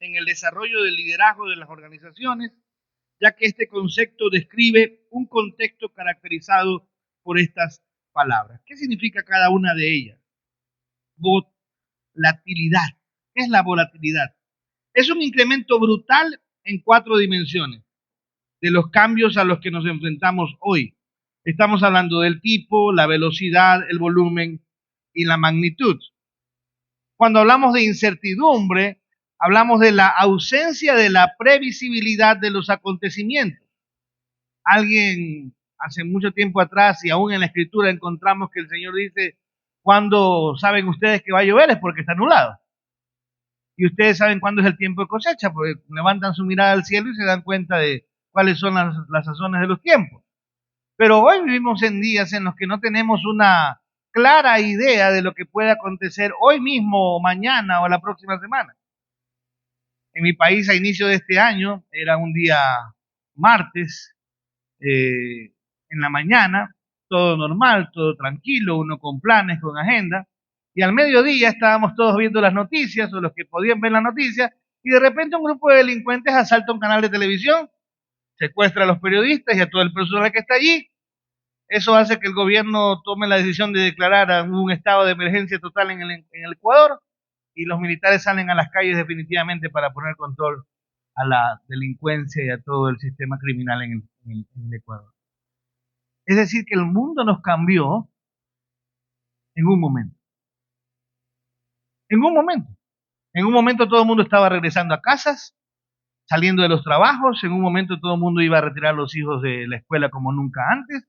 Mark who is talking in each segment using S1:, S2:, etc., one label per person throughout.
S1: en el desarrollo del liderazgo de las organizaciones, ya que este concepto describe un contexto caracterizado por estas palabras. ¿Qué significa cada una de ellas? Volatilidad. ¿Qué es la volatilidad? Es un incremento brutal en 4 dimensiones de los cambios a los que nos enfrentamos hoy. Estamos hablando del tipo, la velocidad, el volumen y la magnitud. Cuando hablamos de incertidumbre, hablamos de la ausencia de la previsibilidad de los acontecimientos. Alguien hace mucho tiempo atrás y aún en la escritura encontramos que el Señor dice, ¿cuándo saben ustedes que va a llover? Es porque está nublado. Y ustedes saben cuándo es el tiempo de cosecha, porque levantan su mirada al cielo y se dan cuenta de cuáles son las sazones de los tiempos. Pero hoy vivimos en días en los que no tenemos una clara idea de lo que puede acontecer hoy mismo, o mañana o la próxima semana. En mi país, a inicio de este año, era un día martes, en la mañana, todo normal, todo tranquilo, uno con planes, con agenda, y al mediodía estábamos todos viendo las noticias, o los que podían ver las noticias, y de repente un grupo de delincuentes asalta un canal de televisión, secuestra a los periodistas y a todo el personal que está allí. Eso hace que el gobierno tome la decisión de declarar un estado de emergencia total en el Ecuador, y los militares salen a las calles definitivamente para poner control a la delincuencia y a todo el sistema criminal en el Ecuador. Es decir, que el mundo nos cambió en un momento. En un momento. En un momento todo el mundo estaba regresando a casas, saliendo de los trabajos. En un momento todo el mundo iba a retirar a los hijos de la escuela como nunca antes.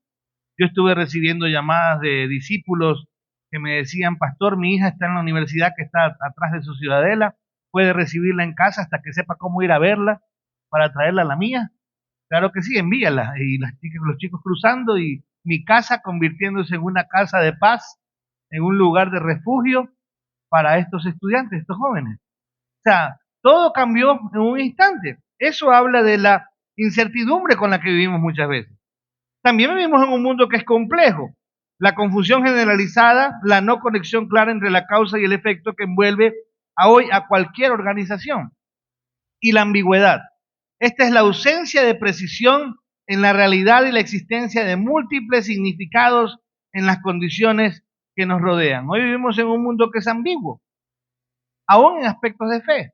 S1: Yo estuve recibiendo llamadas de discípulos que me decían, pastor, mi hija está en la universidad que está atrás de su ciudadela, puede recibirla en casa hasta que sepa cómo ir a verla para traerla a la mía. Claro que sí, envíala. Y los chicos cruzando y mi casa convirtiéndose en una casa de paz, en un lugar de refugio para estos estudiantes, estos jóvenes. O sea, todo cambió en un instante. Eso habla de la incertidumbre con la que vivimos muchas veces. También vivimos en un mundo que es complejo. La confusión generalizada, la no conexión clara entre la causa y el efecto que envuelve a hoy a cualquier organización. Y la ambigüedad. Esta es la ausencia de precisión en la realidad y la existencia de múltiples significados en las condiciones que nos rodean. Hoy vivimos en un mundo que es ambiguo, aún en aspectos de fe,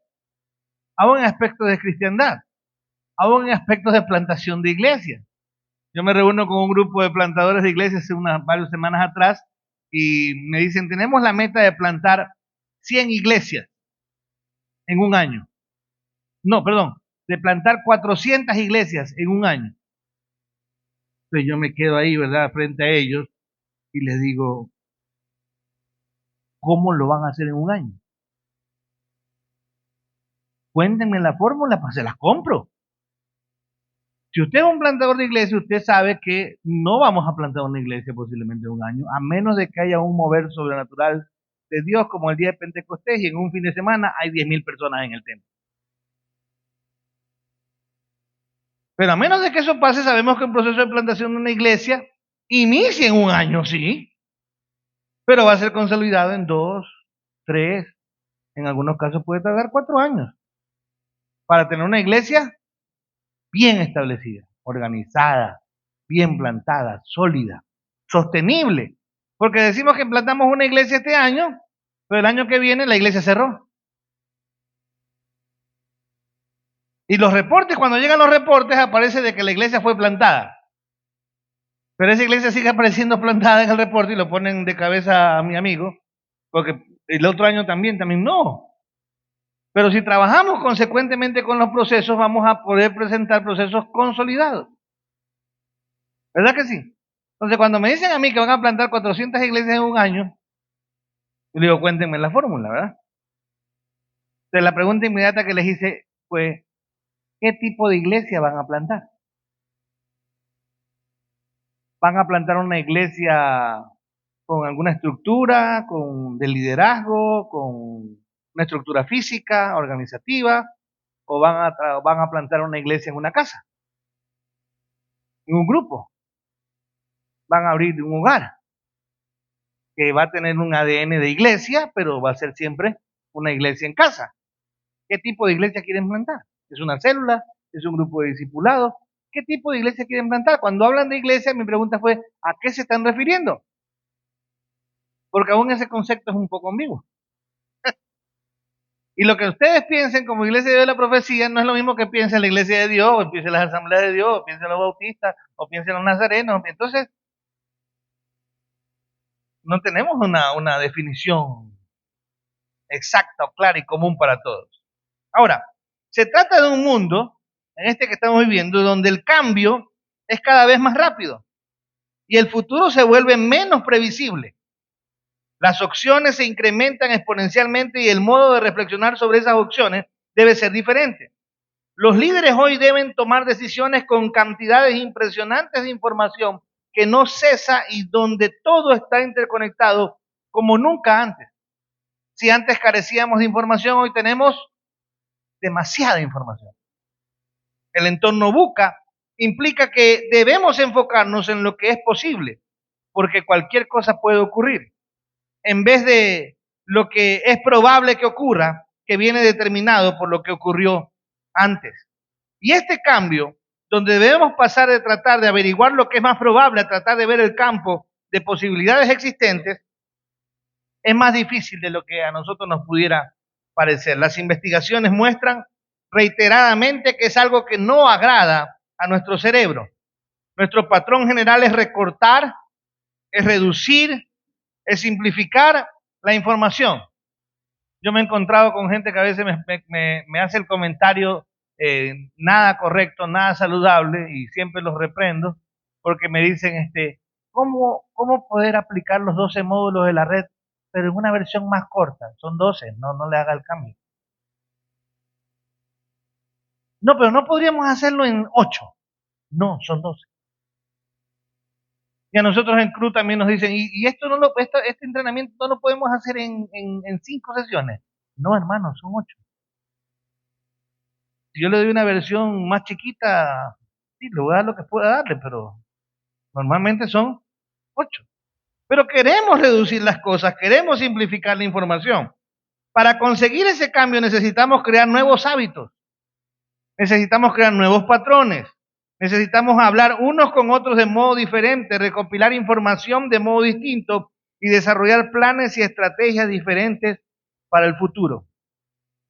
S1: aún en aspectos de cristiandad, aún en aspectos de plantación de iglesias. Yo me reúno con un grupo de plantadores de iglesias hace varias semanas atrás y me dicen, tenemos la meta de plantar 100 iglesias en un año. No, perdón, de plantar 400 iglesias en un año. Entonces yo me quedo ahí, ¿verdad?, frente a ellos y les digo, ¿cómo lo van a hacer en un año? Cuéntenme la fórmula, pues se las compro. Si usted es un plantador de iglesia, usted sabe que no vamos a plantar una iglesia posiblemente en un año, a menos de que haya un mover sobrenatural de Dios como el día de Pentecostés y en un fin de semana hay 10.000 personas en el templo. Pero a menos de que eso pase, sabemos que el proceso de plantación de una iglesia inicia en un año, sí, pero va a ser consolidado en 2, 3, en algunos casos puede tardar 4 años para tener una iglesia bien establecida, organizada, bien plantada, sólida, sostenible. Porque decimos que plantamos una iglesia este año, pero el año que viene la iglesia cerró. Y los reportes, cuando llegan los reportes, aparece de que la iglesia fue plantada. Pero esa iglesia sigue apareciendo plantada en el reporte y lo ponen de cabeza a mi amigo, porque el otro año también no. Pero si trabajamos consecuentemente con los procesos, vamos a poder presentar procesos consolidados. ¿Verdad que sí? Entonces, cuando me dicen a mí que van a plantar 400 iglesias en un año, yo digo, cuéntenme la fórmula, ¿verdad? Entonces, la pregunta inmediata que les hice fue, ¿qué tipo de iglesia van a plantar? ¿Van a plantar una iglesia con alguna estructura, de liderazgo, con una estructura física, organizativa, o van a plantar una iglesia en una casa, en un grupo? Van a abrir un hogar que va a tener un ADN de iglesia, pero va a ser siempre una iglesia en casa. ¿Qué tipo de iglesia quieren plantar? ¿Es una célula? ¿Es un grupo de discipulados? ¿Qué tipo de iglesia quieren plantar? Cuando hablan de iglesia, mi pregunta fue, ¿a qué se están refiriendo? Porque aún ese concepto es un poco ambiguo. Y lo que ustedes piensen como iglesia de Dios de la profecía no es lo mismo que piensa la iglesia de Dios, o piensa las asambleas de Dios, o piensa los bautistas, o piensa los nazarenos. Entonces, no tenemos una definición exacta o clara y común para todos. Ahora, se trata de un mundo, en este que estamos viviendo, donde el cambio es cada vez más rápido y el futuro se vuelve menos previsible. Las opciones se incrementan exponencialmente y el modo de reflexionar sobre esas opciones debe ser diferente. Los líderes hoy deben tomar decisiones con cantidades impresionantes de información que no cesa y donde todo está interconectado como nunca antes. Si antes carecíamos de información, hoy tenemos demasiada información. El entorno VUCA implica que debemos enfocarnos en lo que es posible, porque cualquier cosa puede ocurrir, en vez de lo que es probable que ocurra, que viene determinado por lo que ocurrió antes. Y este cambio, donde debemos pasar de tratar de averiguar lo que es más probable a tratar de ver el campo de posibilidades existentes, es más difícil de lo que a nosotros nos pudiera parecer. Las investigaciones muestran reiteradamente que es algo que no agrada a nuestro cerebro. Nuestro patrón general es recortar, es reducir, es simplificar la información. Yo me he encontrado con gente que a veces me hace el comentario nada correcto, nada saludable, y siempre los reprendo, porque me dicen, ¿cómo poder aplicar los 12 módulos de la red, pero en una versión más corta? Son 12, no le haga el cambio. No, pero no podríamos hacerlo en 8. No, son 12. Y a nosotros en CRU también nos dicen, este entrenamiento no lo podemos hacer en 5 sesiones. No, hermano, son 8. Si yo le doy una versión más chiquita, sí, le voy a dar lo que pueda darle, pero normalmente son 8. Pero queremos reducir las cosas, queremos simplificar la información. Para conseguir ese cambio necesitamos crear nuevos hábitos, necesitamos crear nuevos patrones, necesitamos hablar unos con otros de modo diferente, recopilar información de modo distinto y desarrollar planes y estrategias diferentes para el futuro.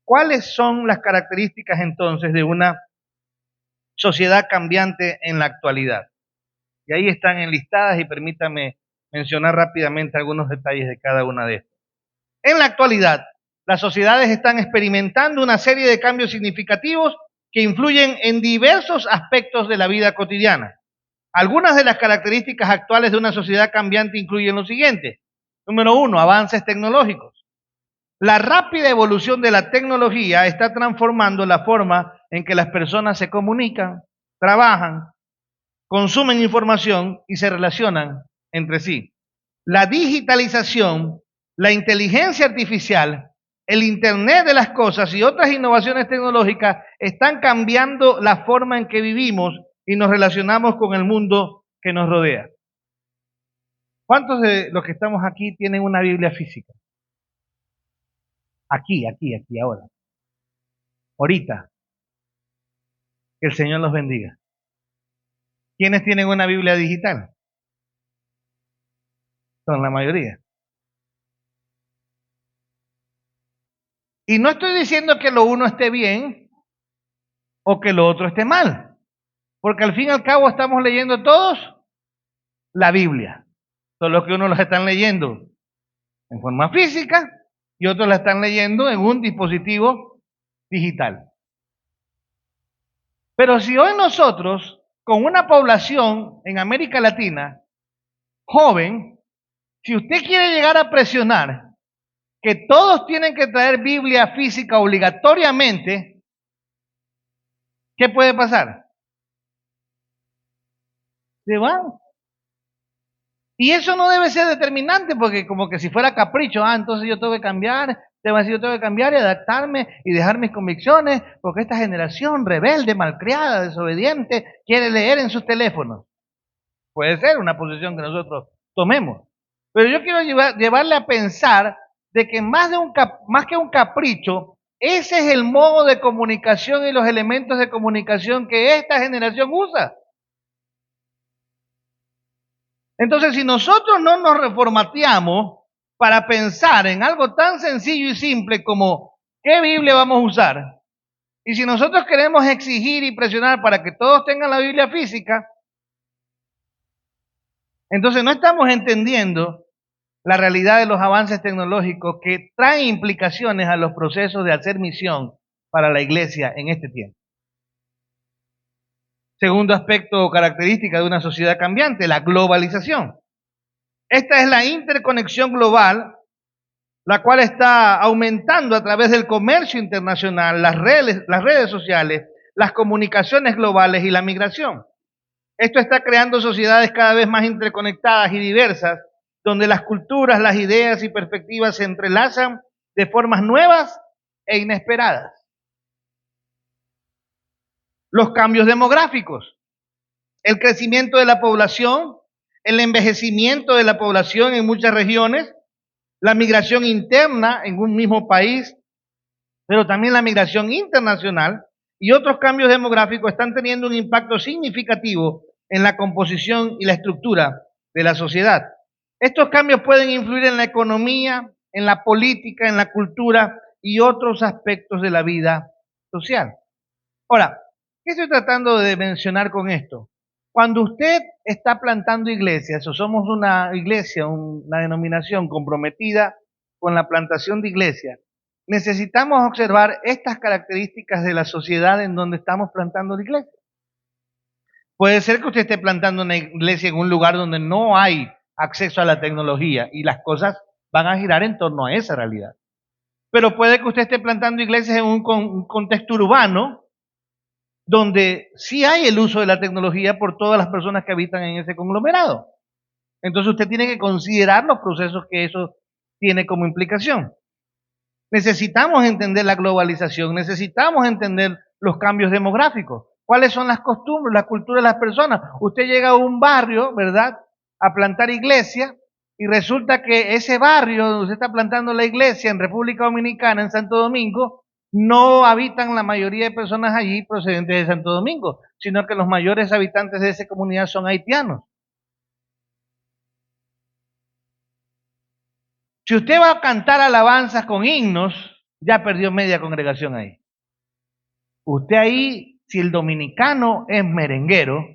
S1: ¿Cuáles son las características entonces de una sociedad cambiante en la actualidad? Y ahí están enlistadas y permítame mencionar rápidamente algunos detalles de cada una de estas. En la actualidad, las sociedades están experimentando una serie de cambios significativos que influyen en diversos aspectos de la vida cotidiana. Algunas de las características actuales de una sociedad cambiante incluyen lo siguiente. Número 1, avances tecnológicos. La rápida evolución de la tecnología está transformando la forma en que las personas se comunican, trabajan, consumen información y se relacionan entre sí. La digitalización, la inteligencia artificial, el Internet de las cosas y otras innovaciones tecnológicas están cambiando la forma en que vivimos y nos relacionamos con el mundo que nos rodea. ¿Cuántos de los que estamos aquí tienen una Biblia física? Aquí, ahora. Ahorita. Que el Señor los bendiga. ¿Quiénes tienen una Biblia digital? Son la mayoría. Y no estoy diciendo que lo uno esté bien o que lo otro esté mal, porque al fin y al cabo estamos leyendo todos la Biblia, solo que unos la están leyendo en forma física y otros la están leyendo en un dispositivo digital. Pero si hoy nosotros, con una población en América Latina joven, si usted quiere llegar a presionar que todos tienen que traer Biblia física obligatoriamente, ¿qué puede pasar? Se van. Y eso no debe ser determinante, porque como que si fuera capricho, entonces yo tengo que cambiar, yo tengo que cambiar y adaptarme y dejar mis convicciones, porque esta generación rebelde, malcriada, desobediente, quiere leer en sus teléfonos. Puede ser una posición que nosotros tomemos. Pero yo quiero llevarle a pensar de que más que un capricho, Ese es el modo de comunicación y los elementos de comunicación que esta generación usa. Entonces, si nosotros no nos reformateamos para pensar en algo tan sencillo y simple como ¿qué Biblia vamos a usar? Y si nosotros queremos exigir y presionar para que todos tengan la Biblia física, entonces no estamos entendiendo la realidad de los avances tecnológicos que traen implicaciones a los procesos de hacer misión para la iglesia en este tiempo. Segundo aspecto o característica de una sociedad cambiante, la globalización. Esta es la interconexión global, la cual está aumentando a través del comercio internacional, las redes sociales, las comunicaciones globales y la migración. Esto está creando sociedades cada vez más interconectadas y diversas, donde las culturas, las ideas y perspectivas se entrelazan de formas nuevas e inesperadas. Los cambios demográficos, el crecimiento de la población, el envejecimiento de la población en muchas regiones, la migración interna en un mismo país, pero también la migración internacional y otros cambios demográficos están teniendo un impacto significativo en la composición y la estructura de la sociedad. Estos cambios pueden influir en la economía, en la política, en la cultura y otros aspectos de la vida social. Ahora, ¿qué estoy tratando de mencionar con esto? Cuando usted está plantando iglesias, o somos una iglesia, una denominación comprometida con la plantación de iglesias, necesitamos observar estas características de la sociedad en donde estamos plantando la iglesia. Puede ser que usted esté plantando una iglesia en un lugar donde no hay acceso a la tecnología y las cosas van a girar en torno a esa realidad. Pero puede que usted esté plantando iglesias en un contexto urbano donde sí hay el uso de la tecnología por todas las personas que habitan en ese conglomerado. Entonces usted tiene que considerar los procesos que eso tiene como implicación. Necesitamos entender la globalización, necesitamos entender los cambios demográficos. ¿Cuáles son las costumbres, la cultura de las personas? Usted llega a un barrio, ¿verdad?, a plantar iglesia y resulta que ese barrio donde usted está plantando la iglesia en República Dominicana, en Santo Domingo, no habitan la mayoría de personas allí procedentes de Santo Domingo, sino que los mayores habitantes de esa comunidad son haitianos. Si usted va a cantar alabanzas con himnos, ya perdió media congregación ahí. Usted ahí, si el dominicano es merenguero,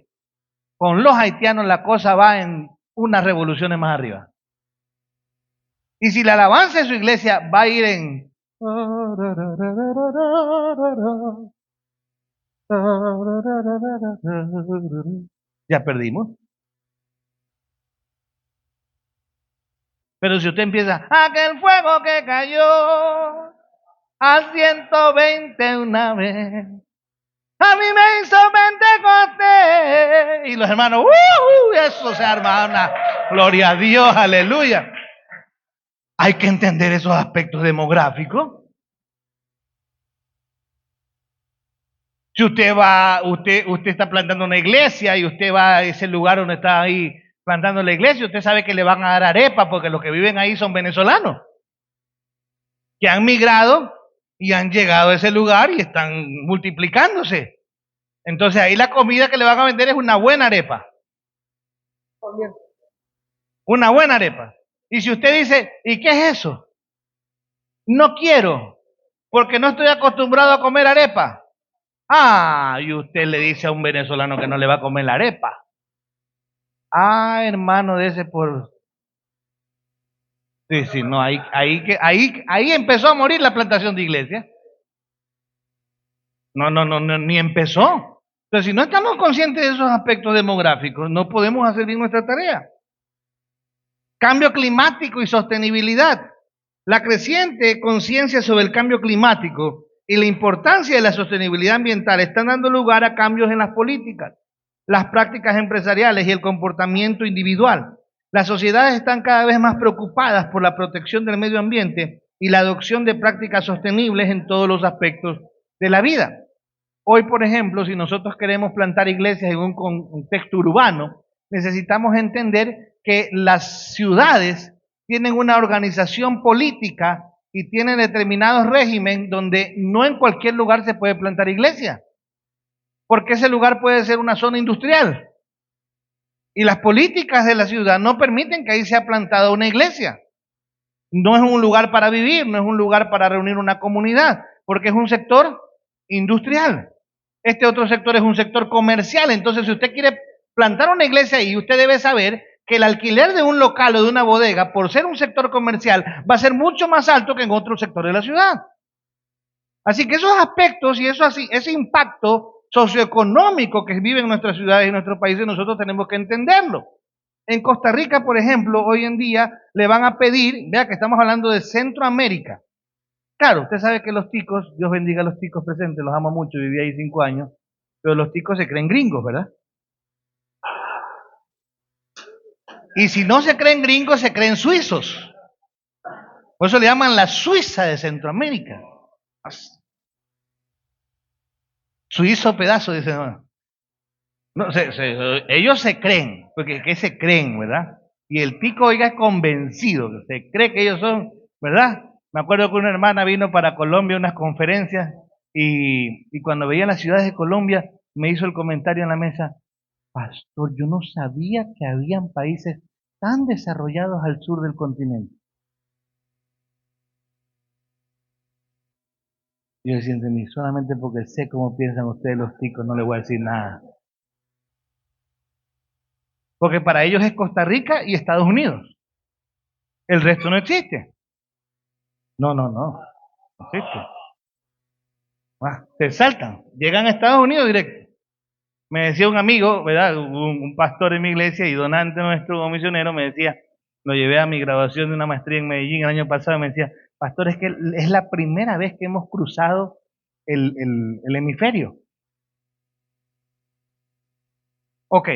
S1: con los haitianos la cosa va en unas revoluciones más arriba. Y si la alabanza de su iglesia va a ir en... Ya perdimos. Pero si usted empieza, aquel fuego que cayó a 120 una vez, a mí me hizo Pentecostés. Y los hermanos, eso se arma una gloria a Dios, aleluya. Hay que entender esos aspectos demográficos. Si usted va, usted está plantando una iglesia y usted va a ese lugar donde está ahí plantando la iglesia, usted sabe que le van a dar arepa porque los que viven ahí son venezolanos, que han migrado y han llegado a ese lugar y están multiplicándose. Entonces ahí la comida que le van a vender es una buena arepa. Una buena arepa. Y si usted dice, ¿y qué es eso? No quiero, porque no estoy acostumbrado a comer arepa. Ah, y usted le dice a un venezolano que no le va a comer la arepa. Ah, hermano, de ese por... Sí, no, ahí empezó a morir la plantación de iglesia. No, ni empezó. Entonces, si no estamos conscientes de esos aspectos demográficos, no podemos hacer bien nuestra tarea. Cambio climático y sostenibilidad. La creciente conciencia sobre el cambio climático y la importancia de la sostenibilidad ambiental están dando lugar a cambios en las políticas, las prácticas empresariales y el comportamiento individual. Las sociedades están cada vez más preocupadas por la protección del medio ambiente y la adopción de prácticas sostenibles en todos los aspectos de la vida. Hoy, por ejemplo, si nosotros queremos plantar iglesias en un contexto urbano, necesitamos entender que las ciudades tienen una organización política y tienen determinados régimen donde no en cualquier lugar se puede plantar iglesia, porque ese lugar puede ser una zona industrial. Y las políticas de la ciudad no permiten que ahí sea plantada una iglesia. No es un lugar para vivir, no es un lugar para reunir una comunidad, porque es un sector industrial. Este otro sector es un sector comercial. Entonces, si usted quiere plantar una iglesia ahí, usted debe saber que el alquiler de un local o de una bodega, por ser un sector comercial, va a ser mucho más alto que en otro sector de la ciudad. Así que esos aspectos y ese impacto socioeconómico que vive en nuestras ciudades y en nuestros países, nosotros tenemos que entenderlo. En Costa Rica, por ejemplo, hoy en día le van a pedir, vea que estamos hablando de Centroamérica. Claro, usted sabe que los ticos, Dios bendiga a los ticos presentes, los amo mucho, viví ahí 5 años, pero los ticos se creen gringos, ¿verdad? Y si no se creen gringos, se creen suizos. Por eso le llaman la Suiza de Centroamérica. Suizo pedazo, dice. No, ellos se creen, porque ¿qué se creen, verdad? Y el tico, oiga, es convencido, se cree que ellos son, ¿verdad? Me acuerdo que una hermana vino para Colombia a unas conferencias y cuando veía las ciudades de Colombia me hizo el comentario en la mesa, pastor, yo no sabía que habían países tan desarrollados al sur del continente. Yo decía, entendí, solamente porque sé cómo piensan ustedes los ticos, no les voy a decir nada. Porque para ellos es Costa Rica y Estados Unidos. El resto no existe. No existe. Se saltan, llegan a Estados Unidos directo. Me decía un amigo, ¿verdad? Un pastor en mi iglesia y donante nuestro misionero, me decía, lo llevé a mi graduación de una maestría en Medellín el año pasado, y me decía, pastor, es que es la primera vez que hemos cruzado el hemisferio. Ok,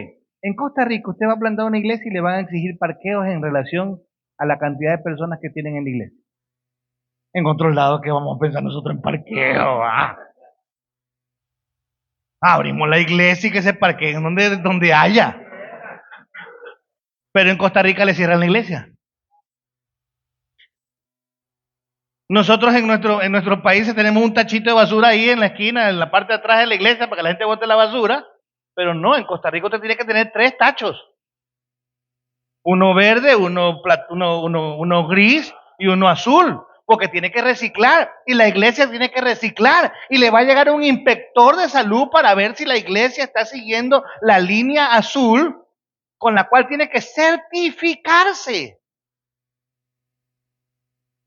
S1: en Costa Rica usted va a plantar una iglesia y le van a exigir parqueos en relación a la cantidad de personas que tienen en la iglesia. En otros lados, ¿qué vamos a pensar nosotros en parqueo? Abrimos la iglesia y que se parqueen donde haya. Pero en Costa Rica le cierran la iglesia. Nosotros en nuestros países tenemos un tachito de basura ahí en la esquina, en la parte de atrás de la iglesia, para que la gente bote la basura. Pero no, en Costa Rica usted tiene que tener 3 tachos. Uno verde, uno gris y uno azul. Porque tiene que reciclar. Y la iglesia tiene que reciclar. Y le va a llegar un inspector de salud para ver si la iglesia está siguiendo la línea azul con la cual tiene que certificarse.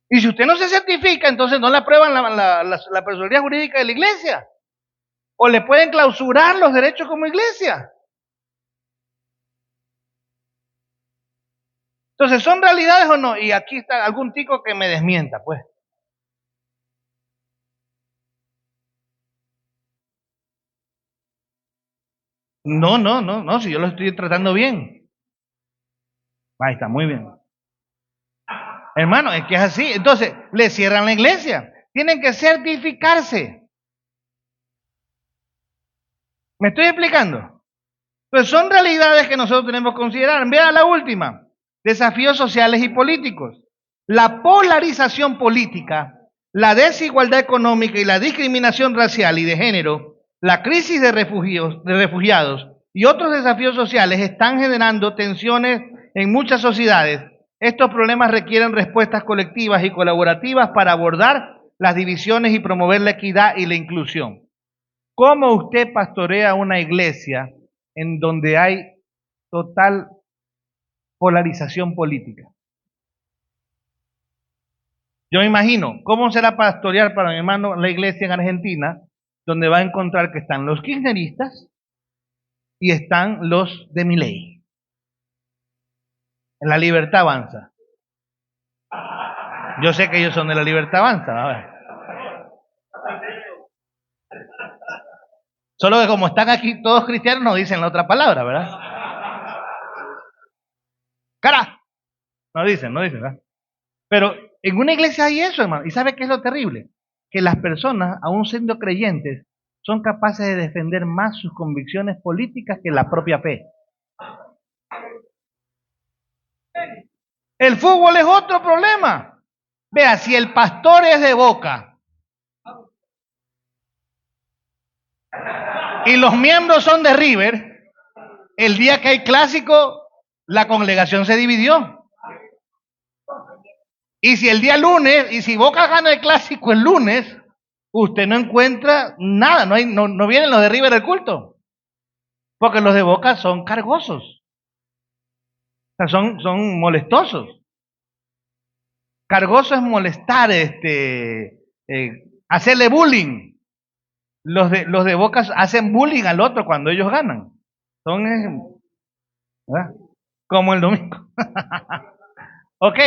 S1: Y si usted no se certifica, entonces no le aprueban la personería jurídica de la iglesia. O le pueden clausurar los derechos como iglesia. Entonces, ¿son realidades o no? Y aquí está algún tico que me desmienta, pues. No, si yo lo estoy tratando bien. Ahí está, muy bien. Hermano, es que es así. Entonces, le cierran la iglesia. Tienen que certificarse. ¿Me estoy explicando? Pues son realidades que nosotros tenemos que considerar. Vea la última. Desafíos sociales y políticos. La polarización política, la desigualdad económica y la discriminación racial y de género, la crisis de refugiados y otros desafíos sociales están generando tensiones en muchas sociedades. Estos problemas requieren respuestas colectivas y colaborativas para abordar las divisiones y promover la equidad y la inclusión. ¿Cómo usted pastorea una iglesia en donde hay total polarización política? Yo me imagino, ¿cómo será pastorear para mi hermano la iglesia en Argentina, donde va a encontrar que están los kirchneristas y están los de Milei? En la Libertad Avanza. Yo sé que ellos son de la Libertad Avanza, a ver. Solo que como están aquí todos cristianos no dicen la otra palabra, ¿verdad? ¡Cara! No dicen, ¿verdad? Pero en una iglesia hay eso, hermano. ¿Y sabe qué es lo terrible? Que las personas, aún siendo creyentes, son capaces de defender más sus convicciones políticas que la propia fe. El fútbol es otro problema.
S2: Vea, si el pastor es de Boca y los miembros son de River, el día que hay clásico, la congregación se dividió. Y si el día lunes, y si Boca gana el clásico el lunes, usted no encuentra nada, no vienen los de River al culto. Porque los de Boca son cargosos. O sea, son molestosos. Cargoso es molestar, hacerle bullying. Los de Boca hacen bullying al otro cuando ellos ganan. Son, ¿verdad? Como el domingo. Ok.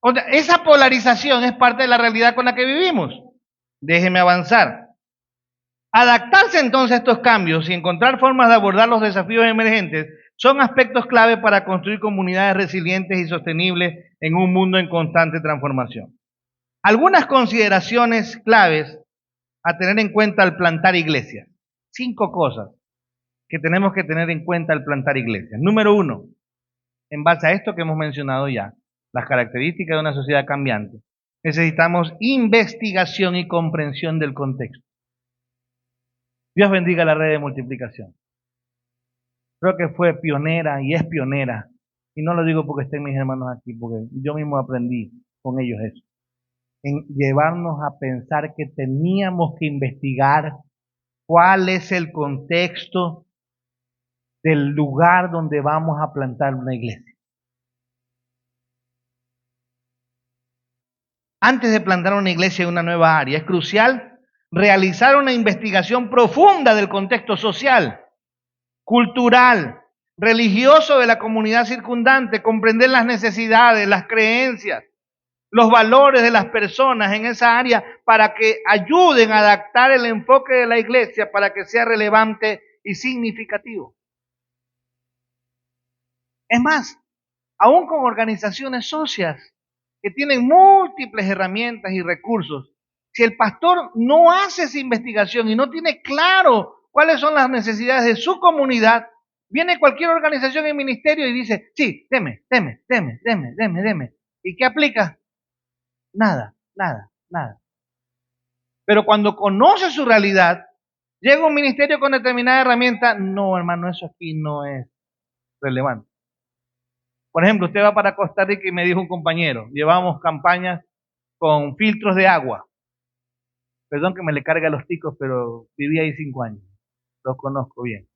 S2: O sea, esa polarización es parte de la realidad con la que vivimos. Déjeme avanzar. Adaptarse entonces a estos cambios y encontrar formas de abordar los desafíos emergentes son aspectos clave para construir comunidades resilientes y sostenibles en un mundo en constante transformación. Algunas consideraciones claves a tener en cuenta al plantar iglesias. 5 cosas que tenemos que tener en cuenta al plantar iglesias. Número 1, en base a esto que hemos mencionado ya, las características de una sociedad cambiante, necesitamos investigación y comprensión del contexto. Dios bendiga la red de multiplicación. Creo que fue pionera y es pionera. Y no lo digo porque estén mis hermanos aquí, porque yo mismo aprendí con ellos eso. En llevarnos a pensar que teníamos que investigar cuál es el contexto del lugar donde vamos a plantar una iglesia. Antes de plantar una iglesia en una nueva área, es crucial realizar una investigación profunda del contexto social, cultural, religioso de la comunidad circundante, comprender las necesidades, las creencias, los valores de las personas en esa área para que ayuden a adaptar el enfoque de la iglesia para que sea relevante y significativo. Es más, aún con organizaciones socias que tienen múltiples herramientas y recursos, si el pastor no hace esa investigación y no tiene claro cuáles son las necesidades de su comunidad, viene cualquier organización y ministerio y dice, sí, deme. ¿Y qué aplica? Nada. Pero cuando conoce su realidad, llega un ministerio con determinada herramienta, no, hermano, eso aquí no es relevante. Por ejemplo, usted va para Costa Rica y me dijo un compañero, llevamos campañas con filtros de agua. Perdón que me le cargue a los ticos, pero viví ahí 5 años. Los conozco bien.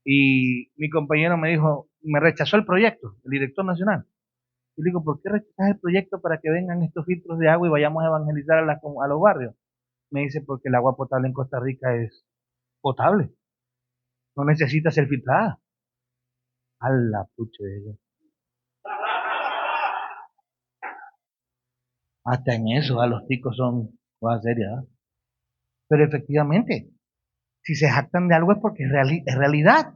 S2: Y mi compañero me dijo, me rechazó el proyecto, el director nacional. Y le digo, ¿por qué rechazas el proyecto para que vengan estos filtros de agua y vayamos a evangelizar a los barrios? Me dice, porque el agua potable en Costa Rica es potable. No necesita ser filtrada. A la pucha de ella. Hasta en eso, a los ticos son cosas serias. Pero efectivamente, si se jactan de algo es porque es realidad.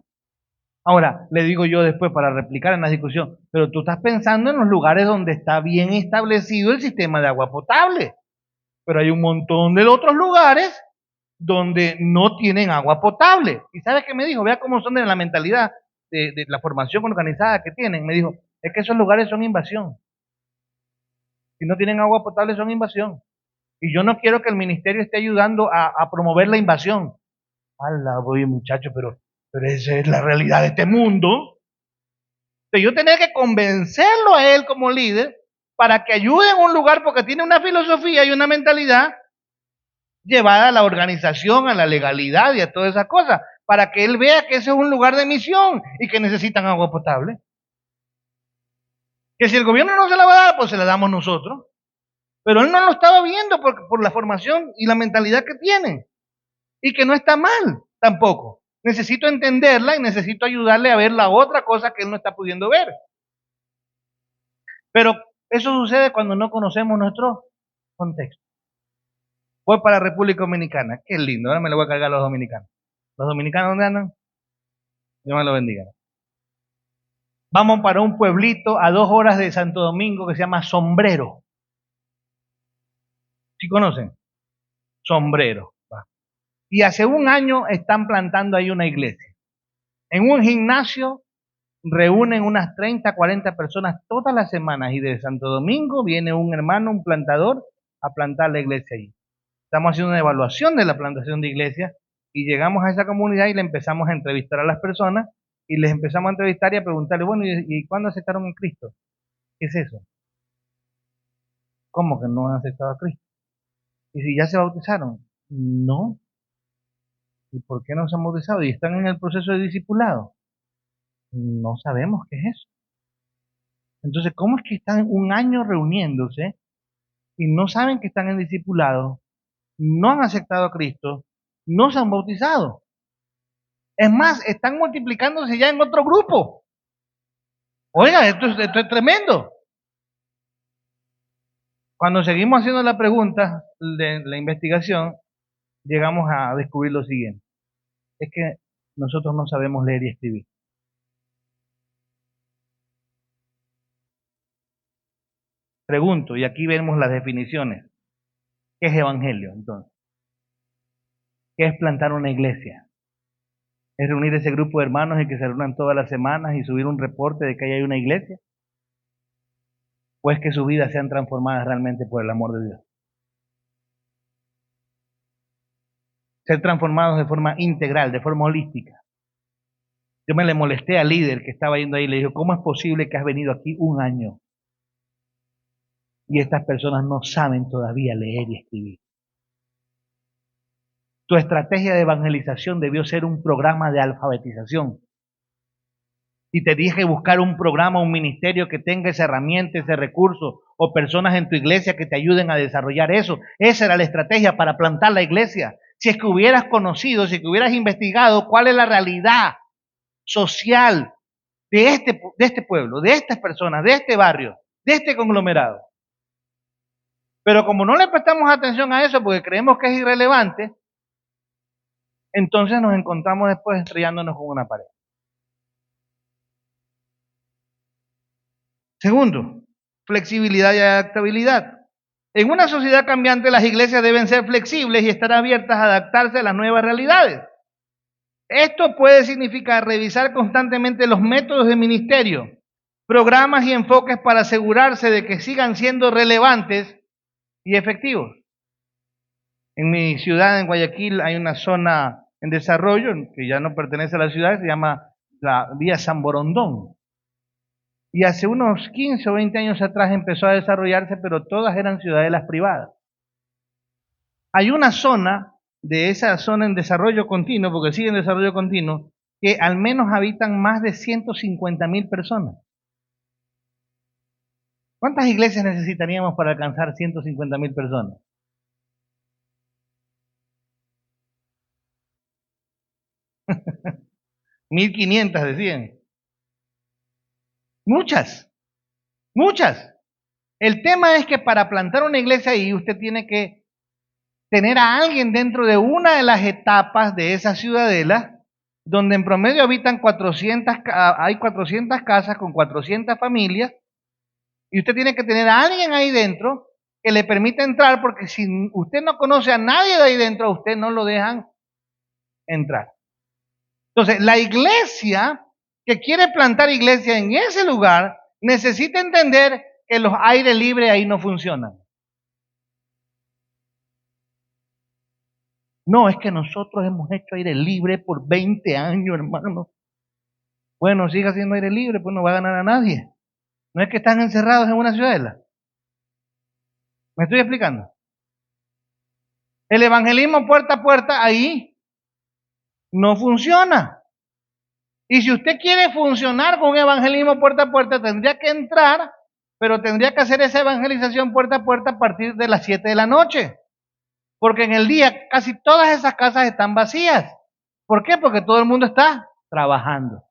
S2: Ahora, le digo yo después para replicar en la discusión, pero tú estás pensando en los lugares donde está bien establecido el sistema de agua potable. Pero hay un montón de otros lugares donde no tienen agua potable. ¿Y sabes qué me dijo? Vea cómo son de la mentalidad de la formación organizada que tienen. Me dijo, es que esos lugares son invasión. Si no tienen agua potable son invasión. Y yo no quiero que el ministerio esté ayudando a promover la invasión. ¡Hala, voy, muchacho! Pero esa es la realidad de este mundo. Entonces yo tenía que convencerlo a él como líder para que ayude en un lugar porque tiene una filosofía y una mentalidad llevada a la organización, a la legalidad y a todas esas cosas, para que él vea que ese es un lugar de misión y que necesitan agua potable. Que si el gobierno no se la va a dar, pues se la damos nosotros. Pero él no lo estaba viendo por la formación y la mentalidad que tiene. Y que no está mal tampoco. Necesito entenderla y necesito ayudarle a ver la otra cosa que él no está pudiendo ver. Pero eso sucede cuando no conocemos nuestro contexto. Voy para la República Dominicana. Qué lindo, ahora me lo voy a cargar a los dominicanos. ¿Los dominicanos dónde andan? Dios me lo bendiga. Vamos para un pueblito a 2 horas de Santo Domingo que se llama Sombrero. ¿Sí conocen? Sombrero. Y hace 1 año están plantando ahí una iglesia. En un gimnasio reúnen unas 30, 40 personas todas las semanas y de Santo Domingo viene un hermano, un plantador, a plantar la iglesia allí. Estamos haciendo una evaluación de la plantación de iglesias y llegamos a esa comunidad y le empezamos a entrevistar a las personas y les empezamos a entrevistar y a preguntarle, bueno, ¿y cuándo aceptaron a Cristo? ¿Qué es eso? ¿Cómo que no han aceptado a Cristo? ¿Y si ya se bautizaron? No. ¿Y por qué no se han bautizado? ¿Y están en el proceso de discipulado? No sabemos qué es eso. Entonces, ¿cómo es que están un año reuniéndose y no saben que están en discipulado, no han aceptado a Cristo, no se han bautizado? Es más, están multiplicándose ya en otro grupo. Oiga, esto es tremendo. Cuando seguimos haciendo la pregunta de la investigación, llegamos a descubrir lo siguiente. Es que nosotros no sabemos leer y escribir. Pregunto, y aquí vemos las definiciones. ¿Qué es evangelio, entonces? ¿Qué es plantar una iglesia? ¿Es reunir ese grupo de hermanos y que se reúnan todas las semanas y subir un reporte de que ahí hay una iglesia? ¿O es que sus vidas sean transformadas realmente por el amor de Dios? Ser transformados de forma integral, de forma holística. Yo me le molesté al líder que estaba yendo ahí y le dije, ¿cómo es posible que has venido aquí un año y estas personas no saben todavía leer y escribir? Tu estrategia de evangelización debió ser un programa de alfabetización. Y te dije buscar un programa, un ministerio que tenga esa herramienta, ese recurso, o personas en tu iglesia que te ayuden a desarrollar eso. Esa era la estrategia para plantar la iglesia. Si es que hubieras conocido, si es que hubieras investigado cuál es la realidad social de este pueblo, de estas personas, de este barrio, de este conglomerado. Pero como no le prestamos atención a eso porque creemos que es irrelevante, entonces nos encontramos después estrellándonos con una pared. Segundo, flexibilidad y adaptabilidad. En una sociedad cambiante, las iglesias deben ser flexibles y estar abiertas a adaptarse a las nuevas realidades. Esto puede significar revisar constantemente los métodos de ministerio, programas y enfoques para asegurarse de que sigan siendo relevantes y efectivos. En mi ciudad, en Guayaquil, hay una zona en desarrollo que ya no pertenece a la ciudad, se llama la Vía San Borondón. Y hace unos 15 o 20 años atrás empezó a desarrollarse, pero todas eran ciudadelas privadas. Hay una zona de esa zona en desarrollo continuo, porque sigue en desarrollo continuo, que al menos habitan más de 150.000 personas. ¿Cuántas iglesias necesitaríamos para alcanzar 150.000 personas? $1,500 decían. Muchas, muchas. El tema es que para plantar una iglesia ahí usted tiene que tener a alguien dentro de una de las etapas de esa ciudadela, donde en promedio habitan 400, hay 400 casas con 400 familias, y usted tiene que tener a alguien ahí dentro que le permita entrar, porque si usted no conoce a nadie de ahí dentro, a usted no lo dejan entrar. Entonces, la iglesia que quiere plantar iglesia en ese lugar necesita entender que los aires libres ahí no funcionan. No, es que nosotros hemos hecho aire libre por 20 años, hermano. Bueno, siga haciendo aire libre, pues no va a ganar a nadie. No es que están encerrados en una ciudadela. ¿Me estoy explicando? El evangelismo puerta a puerta ahí no funciona. Y si usted quiere funcionar con un evangelismo puerta a puerta, tendría que entrar, pero tendría que hacer esa evangelización puerta a puerta a partir de las 7 de la noche. Porque en el día casi todas esas casas están vacías. ¿Por qué? Porque todo el mundo está trabajando.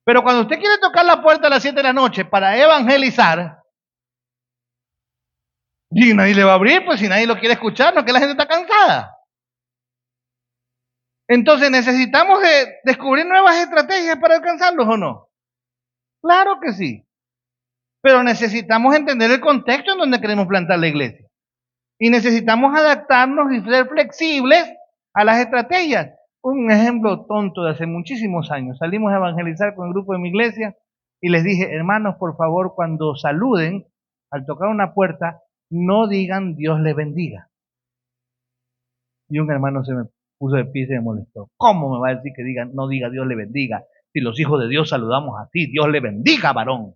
S2: Pero cuando usted quiere tocar la puerta a las 7 de la noche para evangelizar, y nadie le va a abrir, pues si nadie lo quiere escuchar, no es que la gente está cansada. Entonces, ¿necesitamos descubrir nuevas estrategias para alcanzarlos o no? Claro que sí. Pero necesitamos entender el contexto en donde queremos plantar la iglesia. Y necesitamos adaptarnos y ser flexibles a las estrategias. Un ejemplo tonto de hace muchísimos años. Salimos a evangelizar con el grupo de mi iglesia y les dije, hermanos, por favor, cuando saluden, al tocar una puerta, no digan Dios les bendiga. Y un hermano se me puso de pie y se me molestó. ¿Cómo me va a decir que no diga Dios le bendiga? Si los hijos de Dios saludamos así, Dios le bendiga, varón.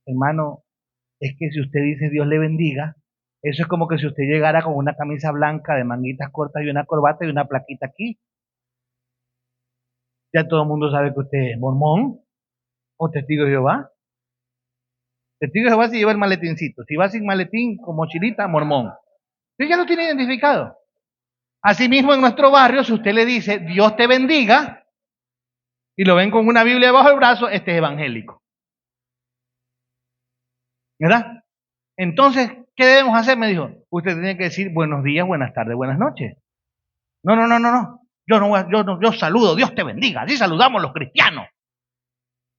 S2: Hermano, es que si usted dice Dios le bendiga, eso es como que si usted llegara con una camisa blanca de manguitas cortas y una corbata y una plaquita aquí. Ya todo el mundo sabe que usted es mormón o testigo de Jehová. Testigo de Jehová se lleva el maletincito. Si va sin maletín, con mochilita, mormón. Usted ya lo tiene identificado. Asimismo, en nuestro barrio, si usted le dice Dios te bendiga y lo ven con una Biblia bajo el brazo, este es evangélico. ¿Verdad? Entonces, ¿qué debemos hacer? Me dijo, usted tiene que decir buenos días, buenas tardes, buenas noches. No. Yo saludo, Dios te bendiga. Así saludamos los cristianos.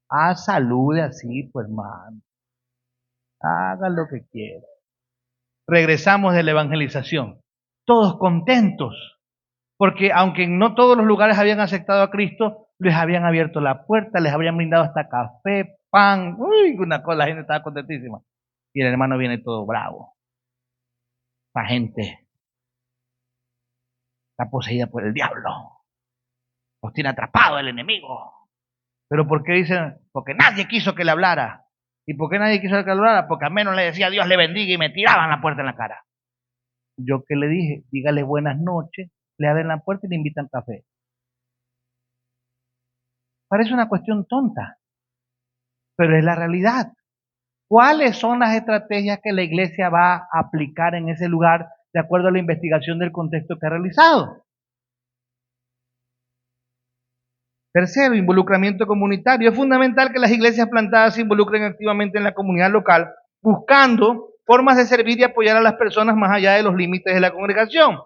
S2: Ah, salude así, pues hermano. Haga lo que quiera. Regresamos de la evangelización. Todos contentos. Porque aunque no todos los lugares habían aceptado a Cristo, les habían abierto la puerta, les habían brindado hasta café, pan. Uy, una cosa, la gente estaba contentísima. Y el hermano viene todo bravo. La gente está poseída por el diablo. Los tiene atrapados el enemigo. ¿Pero por qué dicen? Porque nadie quiso que le hablara. ¿Y por qué nadie quiso que le hablara? Porque al menos le decía Dios le bendiga y me tiraban la puerta en la cara. Yo que le dije, dígale buenas noches, le abren la puerta y le invitan café. Parece una cuestión tonta, pero es la realidad. ¿Cuáles son las estrategias que la iglesia va a aplicar en ese lugar de acuerdo a la investigación del contexto que ha realizado? Tercero, involucramiento comunitario. Es fundamental que las iglesias plantadas se involucren activamente en la comunidad local, buscando formas de servir y apoyar a las personas más allá de los límites de la congregación.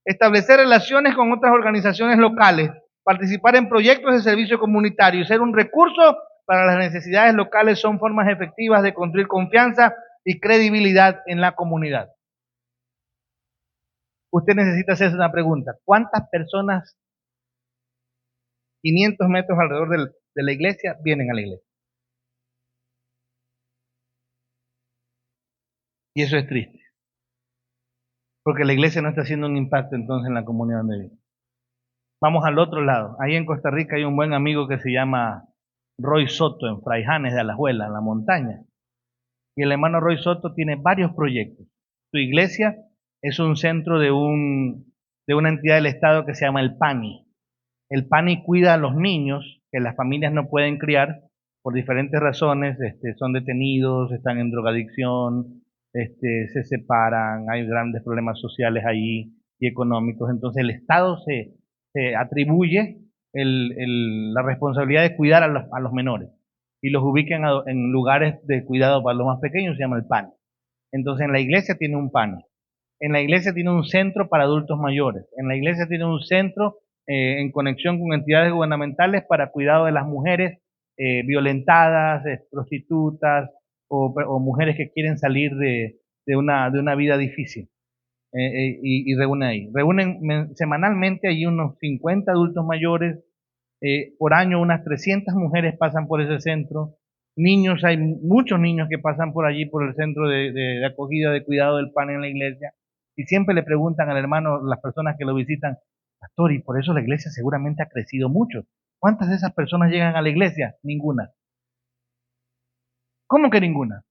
S2: Establecer relaciones con otras organizaciones locales, participar en proyectos de servicio comunitario y ser un recurso para las necesidades locales son formas efectivas de construir confianza y credibilidad en la comunidad. Usted necesita hacerse una pregunta. ¿Cuántas personas 500 metros alrededor de la iglesia vienen a la iglesia? Y eso es triste. Porque la iglesia no está haciendo un impacto entonces en la comunidad donde vive. Vamos al otro lado. Ahí en Costa Rica hay un buen amigo que se llama Roy Soto, en Fraijanes de Alajuela, en la montaña. Y el hermano Roy Soto tiene varios proyectos. Su iglesia es un centro de una entidad del Estado que se llama el PANI. El PANI cuida a los niños que las familias no pueden criar por diferentes razones, son detenidos, están en drogadicción, se separan, hay grandes problemas sociales allí y económicos. Entonces el Estado se atribuye la responsabilidad de cuidar a los menores y los ubica en lugares de cuidado para los más pequeños, se llama el PANI. Entonces en la iglesia tiene un PANI. En la iglesia tiene un centro para adultos mayores. En la iglesia tiene un centro en conexión con entidades gubernamentales para cuidado de las mujeres violentadas, prostitutas o mujeres que quieren salir de una vida difícil. Y reúnen ahí. Reúnen semanalmente allí unos 50 adultos mayores. Por año unas 300 mujeres pasan por ese centro. Niños, hay muchos niños que pasan por allí, por el centro de acogida, de cuidado del pan en la iglesia. Y siempre le preguntan al hermano, las personas que lo visitan, pastor, y por eso la iglesia seguramente ha crecido mucho. ¿Cuántas de esas personas llegan a la iglesia? Ninguna. ¿Cómo que ninguna?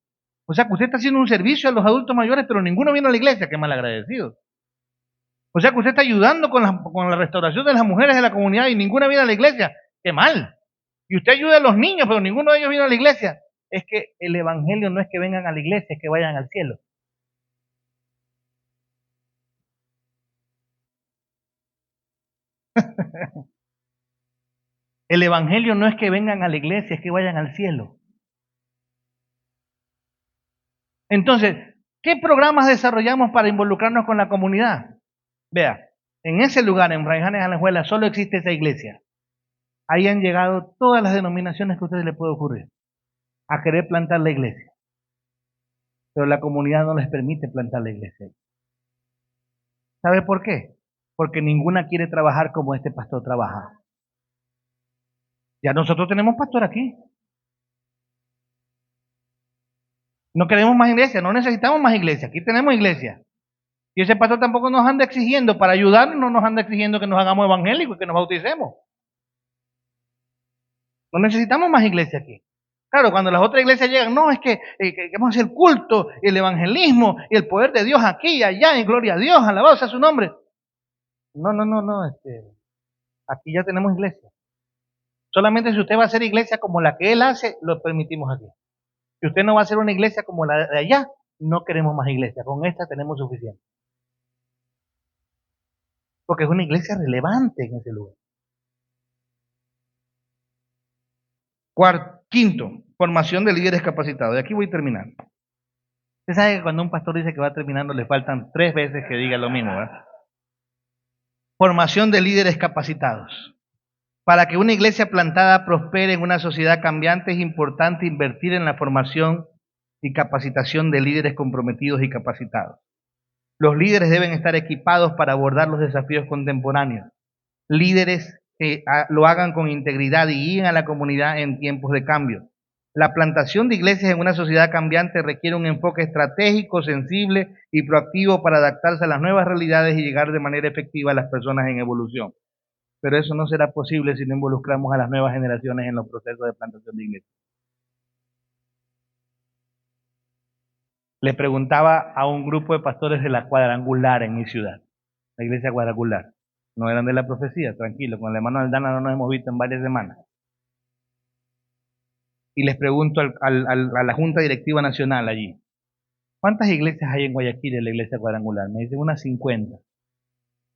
S2: O sea que usted está haciendo un servicio a los adultos mayores, pero ninguno viene a la iglesia. Qué mal agradecido. O sea que usted está ayudando con la restauración de las mujeres de la comunidad y ninguna viene a la iglesia. Qué mal. Y usted ayuda a los niños, pero ninguno de ellos viene a la iglesia. Es que el evangelio no es que vengan a la iglesia, es que vayan al cielo. El evangelio no es que vengan a la iglesia, es que vayan al cielo. Entonces, ¿qué programas desarrollamos para involucrarnos con la comunidad? Vea, en ese lugar, en Fraijanes, Alajuela, solo existe esa iglesia. Ahí han llegado todas las denominaciones que a ustedes les puede ocurrir a querer plantar la iglesia. Pero la comunidad no les permite plantar la iglesia. ¿Sabe por qué? porque ninguna quiere trabajar como este pastor trabaja. Ya nosotros tenemos pastor aquí. No queremos más iglesia, no necesitamos más iglesia, aquí tenemos iglesia. Y ese pastor tampoco nos anda exigiendo, para ayudarnos no nos anda exigiendo que nos hagamos evangélicos y que nos bauticemos. No necesitamos más iglesia aquí. Claro, cuando las otras iglesias llegan, no, es que vamos a hacer el culto, el evangelismo y el poder de Dios aquí y allá, y gloria a Dios, alabado sea su nombre. No, aquí ya tenemos iglesia. Solamente si usted va a hacer iglesia como la que él hace, lo permitimos aquí. Si usted no va a hacer una iglesia como la de allá, no queremos más iglesia. Con esta tenemos suficiente. Porque es una iglesia relevante en ese lugar. Quinto, formación de líderes capacitados. Y aquí voy terminando. Usted sabe que cuando un pastor dice que va terminando, le faltan 3 veces que diga lo mismo, ¿verdad? Formación de líderes capacitados. Para que una iglesia plantada prospere en una sociedad cambiante, es importante invertir en la formación y capacitación de líderes comprometidos y capacitados. Los líderes deben estar equipados para abordar los desafíos contemporáneos. Líderes que lo hagan con integridad y guíen a la comunidad en tiempos de cambio. La plantación de iglesias en una sociedad cambiante requiere un enfoque estratégico, sensible y proactivo para adaptarse a las nuevas realidades y llegar de manera efectiva a las personas en evolución. Pero eso no será posible si no involucramos a las nuevas generaciones en los procesos de plantación de iglesias. Le preguntaba a un grupo de pastores de la Cuadrangular en mi ciudad, la iglesia Cuadrangular. No eran de la profecía, tranquilo, con el hermano Aldana no nos hemos visto en varias semanas. Y les pregunto a la Junta Directiva Nacional allí, ¿cuántas iglesias hay en Guayaquil de la iglesia Cuadrangular? Me dicen unas 50.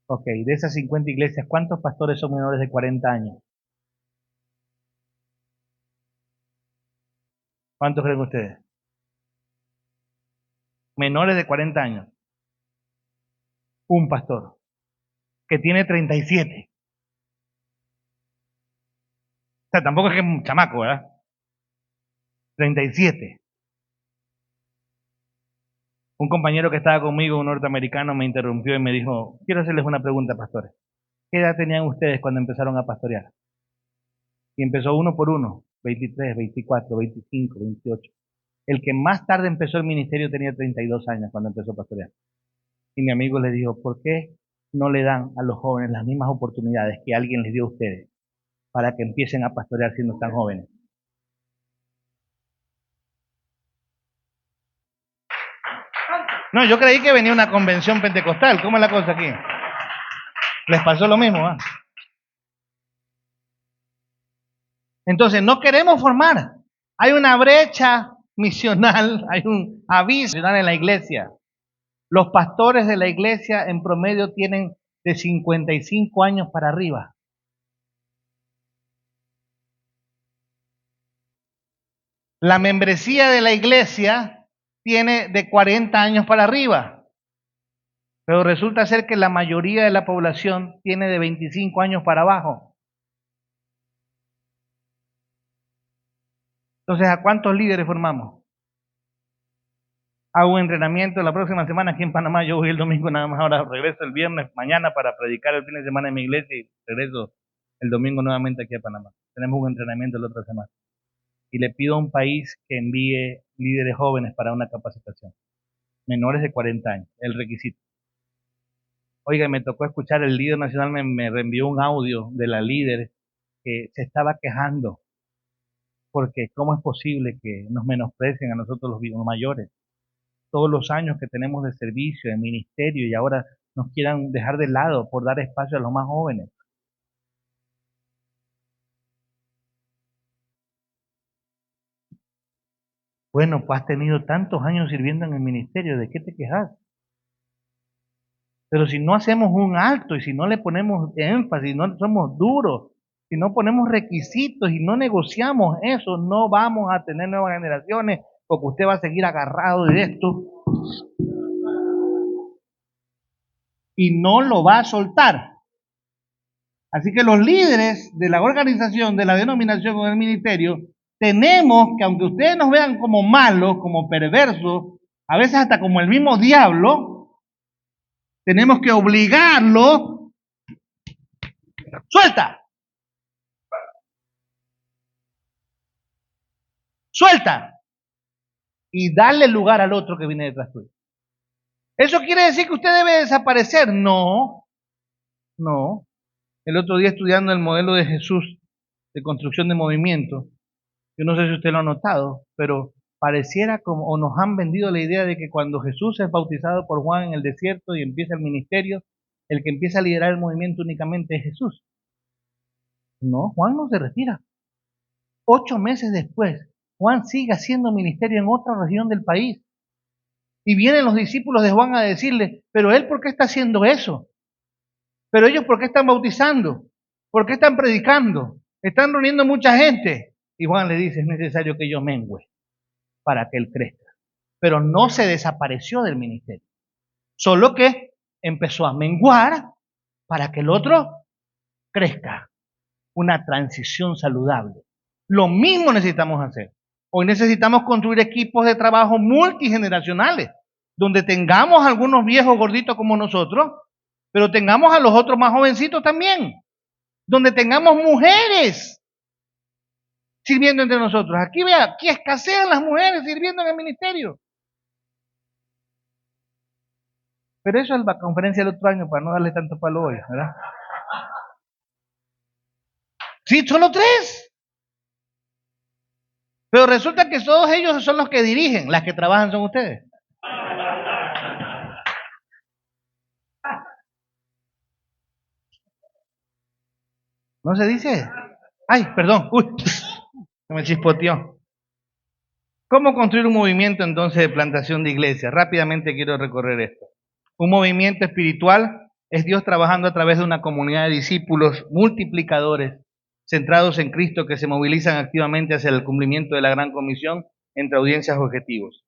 S2: Ok, de esas 50 iglesias, ¿cuántos pastores son menores de 40 años? ¿Cuántos creen ustedes? Menores de 40 años. Un pastor que tiene 37. O sea, tampoco es que es un chamaco, ¿verdad? 37. Un compañero que estaba conmigo, un norteamericano, me interrumpió y me dijo, quiero hacerles una pregunta, pastores. ¿Qué edad tenían ustedes cuando empezaron a pastorear? Y empezó uno por uno, 23, 24, 25, 28. El que más tarde empezó el ministerio tenía 32 años cuando empezó a pastorear. Y mi amigo le dijo, ¿por qué no le dan a los jóvenes las mismas oportunidades que alguien les dio a ustedes para que empiecen a pastorear siendo tan jóvenes? No, yo creí que venía una convención pentecostal. ¿Cómo es la cosa aquí? Les pasó lo mismo, ¿eh? Entonces, no queremos formar. Hay una brecha misional, hay un aviso en la iglesia. Los pastores de la iglesia en promedio tienen de 55 años para arriba. La membresía de la iglesia tiene de 40 años para arriba. Pero resulta ser que la mayoría de la población tiene de 25 años para abajo. Entonces, ¿a cuántos líderes formamos? Hago un entrenamiento la próxima semana aquí en Panamá. Yo voy el domingo nada más, ahora regreso el viernes mañana para predicar el fin de semana en mi iglesia y regreso el domingo nuevamente aquí a Panamá. Tenemos un entrenamiento la otra semana. Y le pido a un país que envíe líderes jóvenes para una capacitación. Menores de 40 años, el requisito. Oiga, me tocó escuchar, el líder nacional me reenvió un audio de la líder que se estaba quejando porque ¿cómo es posible que nos menosprecien a nosotros los mayores? Todos los años que tenemos de servicio, de ministerio, y ahora nos quieran dejar de lado por dar espacio a los más jóvenes. Bueno, pues has tenido tantos años sirviendo en el ministerio, ¿de qué te quejas? Pero si no hacemos un alto y si no le ponemos énfasis, no somos duros, si no ponemos requisitos y no negociamos eso, no vamos a tener nuevas generaciones porque usted va a seguir agarrado de esto y no lo va a soltar. Así que los líderes de la organización, de la denominación o del ministerio, tenemos que, aunque ustedes nos vean como malos, como perversos, a veces hasta como el mismo diablo, tenemos que obligarlos Suelta. Suelta. Y dale lugar al otro que viene detrás tuyo. ¿Eso quiere decir que usted debe desaparecer? No. No. El otro día estudiando el modelo de Jesús de construcción de movimiento, yo no sé si usted lo ha notado, pero pareciera como, o nos han vendido la idea de que cuando Jesús es bautizado por Juan en el desierto y empieza el ministerio, el que empieza a liderar el movimiento únicamente es Jesús. No, Juan no se retira. 8 meses después, Juan sigue haciendo ministerio en otra región del país. Y vienen los discípulos de Juan a decirle, pero él, ¿por qué está haciendo eso? Pero ellos, ¿por qué están bautizando? ¿Por qué están predicando? Están reuniendo mucha gente. Y Juan le dice, es necesario que yo mengüe para que él crezca. Pero no se desapareció del ministerio. Solo que empezó a menguar para que el otro crezca. Una transición saludable. Lo mismo necesitamos hacer. Hoy necesitamos construir equipos de trabajo multigeneracionales, donde tengamos algunos viejos gorditos como nosotros, pero tengamos a los otros más jovencitos también. Donde tengamos mujeres sirviendo entre nosotros. Aquí vea, aquí escasean las mujeres sirviendo en el ministerio. Pero eso es la conferencia del otro año para no darle tanto palo hoy, ¿verdad? Sí, solo 3. Pero resulta que todos ellos son los que dirigen, las que trabajan son ustedes. ¿No se dice? Ay, perdón. Uy, se me chispoteó. ¿Cómo construir un movimiento entonces de plantación de iglesia? Rápidamente quiero recorrer esto. Un movimiento espiritual es Dios trabajando a través de una comunidad de discípulos multiplicadores centrados en Cristo que se movilizan activamente hacia el cumplimiento de la gran comisión entre audiencias objetivos.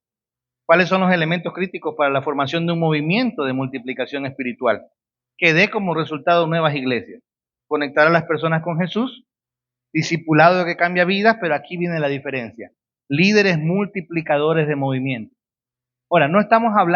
S2: ¿Cuáles son los elementos críticos para la formación de un movimiento de multiplicación espiritual que dé como resultado nuevas iglesias? Conectar a las personas con Jesús, discipulado que cambia vidas, pero aquí viene la diferencia. Líderes multiplicadores de movimiento. Ahora, no estamos hablando